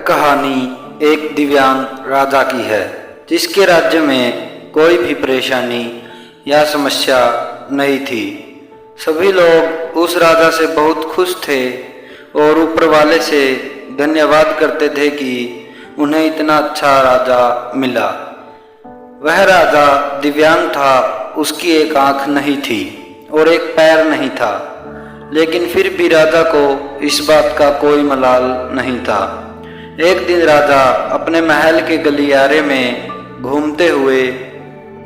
कहानी एक दिव्यांग राजा की है जिसके राज्य में कोई भी परेशानी या समस्या नहीं थी। सभी लोग उस राजा से बहुत खुश थे और ऊपर वाले से धन्यवाद करते थे कि उन्हें इतना अच्छा राजा मिला। वह राजा दिव्यांग था, उसकी एक आंख नहीं थी और एक पैर नहीं था, लेकिन फिर भी राजा को इस बात का कोई मलाल नहीं था। एक दिन राजा अपने महल के गलियारे में घूमते हुए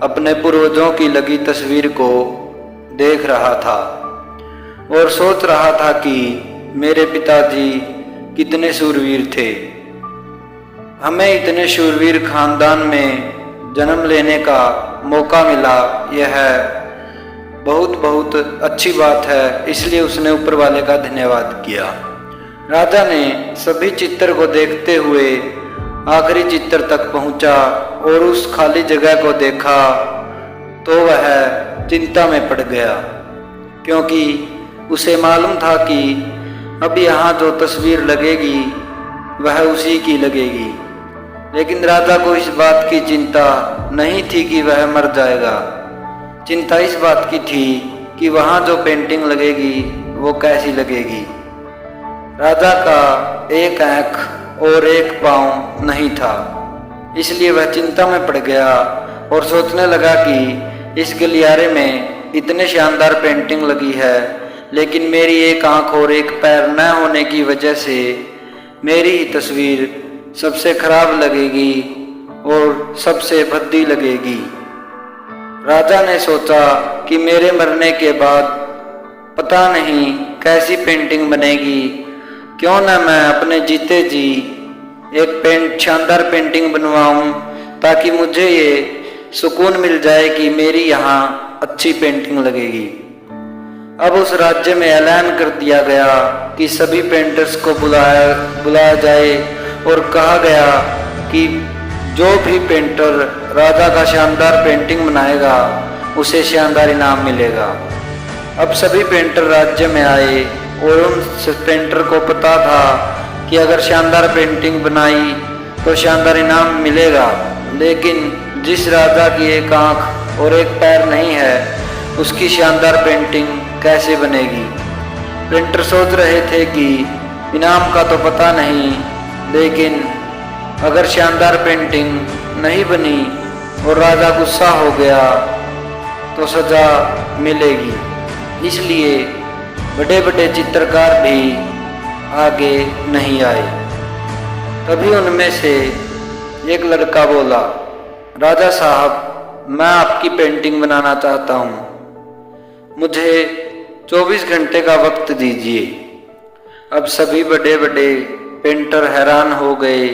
अपने पूर्वजों की लगी तस्वीर को देख रहा था और सोच रहा था कि मेरे पिताजी कितने शूरवीर थे। हमें इतने शूरवीर खानदान में जन्म लेने का मौका मिला, यह बहुत बहुत अच्छी बात है। इसलिए उसने ऊपर वाले का धन्यवाद किया। राजा ने सभी चित्र को देखते हुए आखिरी चित्र तक पहुंचा और उस खाली जगह को देखा तो वह चिंता में पड़ गया, क्योंकि उसे मालूम था कि अब यहाँ जो तस्वीर लगेगी वह उसी की लगेगी। लेकिन राजा को इस बात की चिंता नहीं थी कि वह मर जाएगा। चिंता इस बात की थी कि वहाँ जो पेंटिंग लगेगी वो कैसी लगेगी। राजा का एक आंख और एक पाँव नहीं था, इसलिए वह चिंता में पड़ गया और सोचने लगा कि इस गलियारे में इतने शानदार पेंटिंग लगी है, लेकिन मेरी एक आंख और एक पैर न होने की वजह से मेरी ही तस्वीर सबसे खराब लगेगी और सबसे भद्दी लगेगी। राजा ने सोचा कि मेरे मरने के बाद पता नहीं कैसी पेंटिंग बनेगी, क्यों न मैं अपने जीते जी एक शानदार पेंटिंग बनवाऊं, ताकि मुझे ये सुकून मिल जाए कि मेरी यहाँ अच्छी पेंटिंग लगेगी। अब उस राज्य में ऐलान कर दिया गया कि सभी पेंटर्स को बुलाया जाए और कहा गया कि जो भी पेंटर राजा का शानदार पेंटिंग बनाएगा उसे शानदार इनाम मिलेगा। अब सभी पेंटर राज्य में आए और उन पेंटर को पता था कि अगर शानदार पेंटिंग बनाई तो शानदार इनाम मिलेगा, लेकिन जिस राजा की एक आंख और एक पैर नहीं है उसकी शानदार पेंटिंग कैसे बनेगी। पेंटर सोच रहे थे कि इनाम का तो पता नहीं, लेकिन अगर शानदार पेंटिंग नहीं बनी और राजा गुस्सा हो गया तो सजा मिलेगी। इसलिए बड़े बड़े चित्रकार भी आगे नहीं आए। तभी उनमें से एक लड़का बोला, राजा साहब, मैं आपकी पेंटिंग बनाना चाहता हूँ, मुझे 24 घंटे का वक्त दीजिए। अब सभी बड़े बड़े पेंटर हैरान हो गए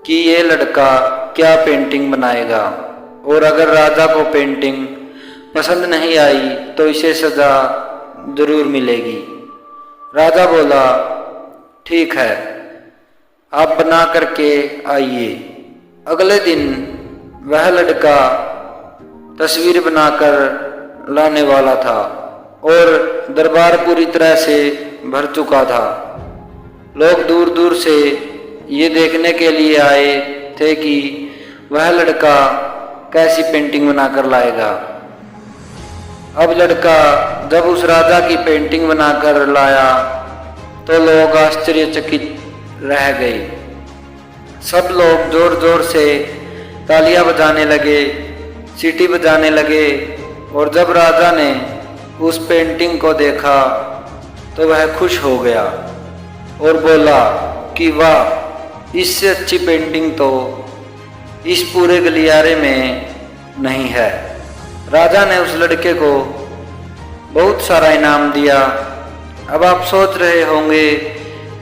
कि ये लड़का क्या पेंटिंग बनाएगा, और अगर राजा को पेंटिंग पसंद नहीं आई तो इसे सजा जरूर मिलेगी। राजा बोला, ठीक है, आप बना करके आइए। अगले दिन वह लड़का तस्वीर बनाकर लाने वाला था और दरबार पूरी तरह से भर चुका था। लोग दूर दूर से ये देखने के लिए आए थे कि वह लड़का कैसी पेंटिंग बनाकर लाएगा। अब लड़का जब उस राजा की पेंटिंग बनाकर लाया तो लोग आश्चर्यचकित रह गए। सब लोग जोर जोर से तालियां बजाने लगे, सीटी बजाने लगे, और जब राजा ने उस पेंटिंग को देखा तो वह खुश हो गया और बोला कि वाह, इससे अच्छी पेंटिंग तो इस पूरे गलियारे में नहीं है। राजा ने उस लड़के को बहुत सारा इनाम दिया। अब आप सोच रहे होंगे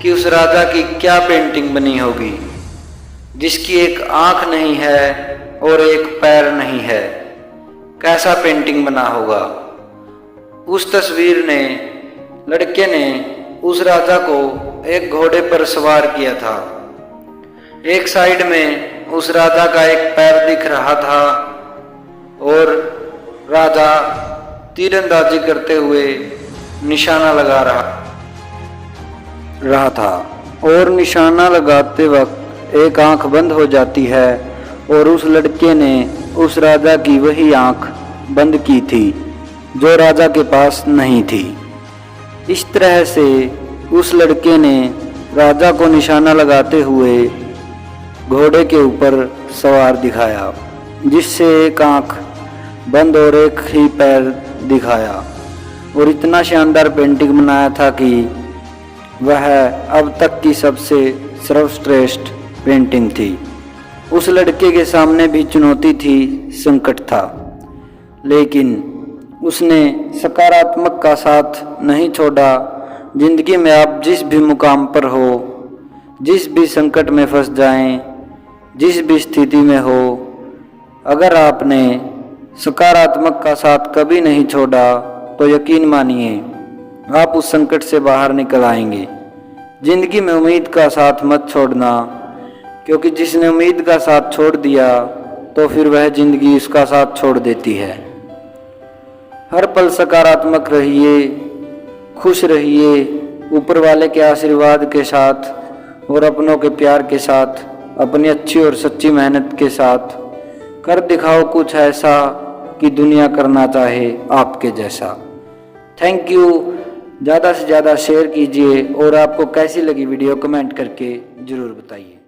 कि उस राजा की क्या पेंटिंग बनी होगी, जिसकी एक आंख नहीं है और एक पैर नहीं है। कैसा पेंटिंग बना होगा। उस तस्वीर ने लड़के ने उस राजा को एक घोड़े पर सवार किया था। एक साइड में उस राजा का एक पैर दिख रहा था और राजा तीरंदाजी करते हुए निशाना लगा रहा था, और निशाना लगाते वक्त एक आंख बंद हो जाती है और उस लड़के ने उस राजा की वही आंख बंद की थी जो राजा के पास नहीं थी। इस तरह से उस लड़के ने राजा को निशाना लगाते हुए घोड़े के ऊपर सवार दिखाया, जिससे एक आंख बंद और एक ही पैर दिखाया, और इतना शानदार पेंटिंग बनाया था कि वह अब तक की सबसे सर्वश्रेष्ठ पेंटिंग थी। उस लड़के के सामने भी चुनौती थी, संकट था, लेकिन उसने सकारात्मक का साथ नहीं छोड़ा। जिंदगी में आप जिस भी मुकाम पर हो, जिस भी संकट में फंस जाएं, जिस भी स्थिति में हो, अगर आपने सकारात्मक का साथ कभी नहीं छोड़ा तो यकीन मानिए आप उस संकट से बाहर निकल आएंगे। जिंदगी में उम्मीद का साथ मत छोड़ना, क्योंकि जिसने उम्मीद का साथ छोड़ दिया तो फिर वह जिंदगी उसका साथ छोड़ देती है। हर पल सकारात्मक रहिए, खुश रहिए, ऊपर वाले के आशीर्वाद के साथ और अपनों के प्यार के साथ, अपनी अच्छी और सच्ची मेहनत के साथ कर दिखाओ कुछ ऐसा कि दुनिया करना चाहे आपके जैसा। Thank you. ज़्यादा से ज़्यादा शेयर कीजिए और आपको कैसी लगी वीडियो कमेंट करके ज़रूर बताइए।